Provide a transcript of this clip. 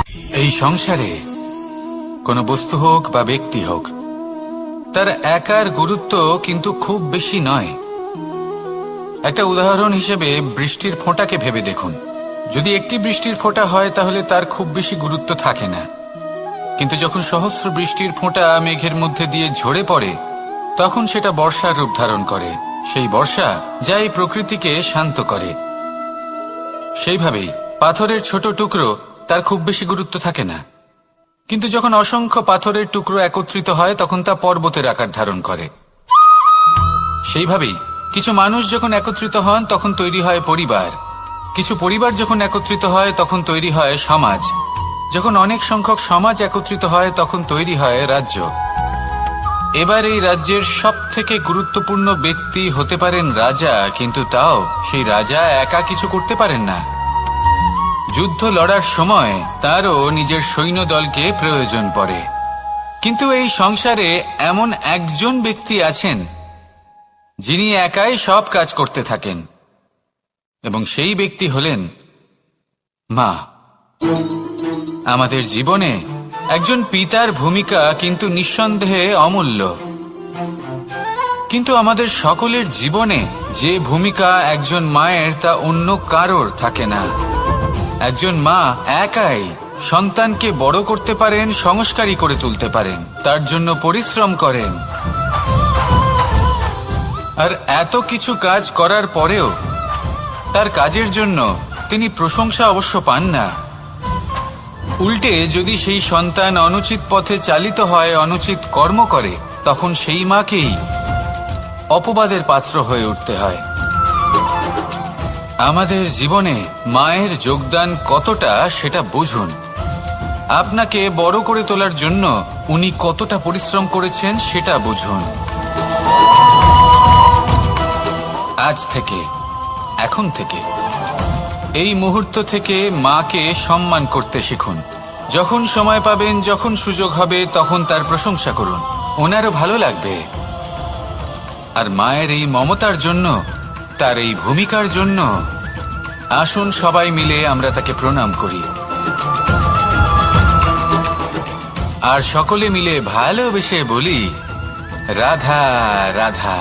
এই সংসারে কোনো বস্তু হোক বা ব্যক্তি হোক, তার একার গুরুত্ব কিন্তু খুব বেশি নয়। একটা উদাহরণ হিসেবে বৃষ্টির ফোঁটাকে ভেবে দেখুন। যদি একটি বৃষ্টির ফোঁটা হয় তাহলে তার খুব বেশি গুরুত্ব থাকে না, কিন্তু যখন সহস্র বৃষ্টির ফোঁটা মেঘের মধ্যে দিয়ে ঝরে পড়ে তখন সেটা বর্ষার রূপ ধারণ করে। সেই বর্ষা যা এই প্রকৃতিকে শান্ত করে। সেইভাবেই পাথরের ছোট টুকরো, তার খুব বেশি গুরুত্ব থাকে না, কিন্তু যখন অসংখ্য পাথরের টুকরো একত্রিত হয় তখন তা পর্বতের আকার ধারণ করে। সেইভাবেই কিছু মানুষ যখন একত্রিত হন তখন তৈরি হয় পরিবার, কিছু পরিবার যখন একত্রিত হয় তখন তৈরি হয় সমাজ, যখন অনেক সংখ্যক সমাজ একত্রিত হয় তখন তৈরি হয় রাজ্য। এবার এই রাজ্যের সবথেকে গুরুত্বপূর্ণ ব্যক্তি হতে পারেন রাজা, কিন্তু তাও সেই রাজা একা কিছু করতে পারেন না। যুদ্ধ লড়ার সময় তারও নিজের সৈন্যদলকে প্রয়োজন পড়ে। কিন্তু এই সংসারে এমন একজন ব্যক্তি আছেন যিনি একাই সব কাজ করতে থাকেন, এবং সেই ব্যক্তি হলেন মা। আমাদের জীবনে একজন পিতার ভূমিকা কিন্তু নিঃসন্দেহে অমূল্য, কিন্তু আমাদের সকলের জীবনে যে ভূমিকা একজন মায়ের তা অন্য কারোর থাকে না। একজন মা একাই সন্তানকে বড় করতে পারেন, সংস্কারী করে তুলতে পারেন, তার জন্য পরিশ্রম করেন। আর এত কিছু কাজ করার পরেও তার কাজের জন্য তিনি প্রশংসা অবশ্য পান না। উল্টে যদি সেই সন্তান অনুচিত পথে চালিত হয়, অনুচিত কর্ম করে, তখন সেই মাকেই অপবাদের পাত্র হয়ে উঠতে হয়। আমাদের জীবনে মায়ের যোগদান কতটা সেটা বুঝুন। আপনাকে বড় করে তোলার জন্য উনি কতটা পরিশ্রম করেছেন সেটা বুঝুন। আজ থেকে, এখন থেকে, এই মুহূর্ত থেকে মাকে সম্মান করতে শিখুন। যখন সময় পাবেন, যখন সুযোগ হবে, তখন তার প্রশংসা করুন, ওনারও ভালো লাগবে। আর মায়ের এই মমতার জন্য, তার এই ভূমিকার জন্য আসুন সবাই মিলে আমরা তাকে প্রণাম করি, আর সকলে মিলে ভালোবেসে বলি রাধা রাধা।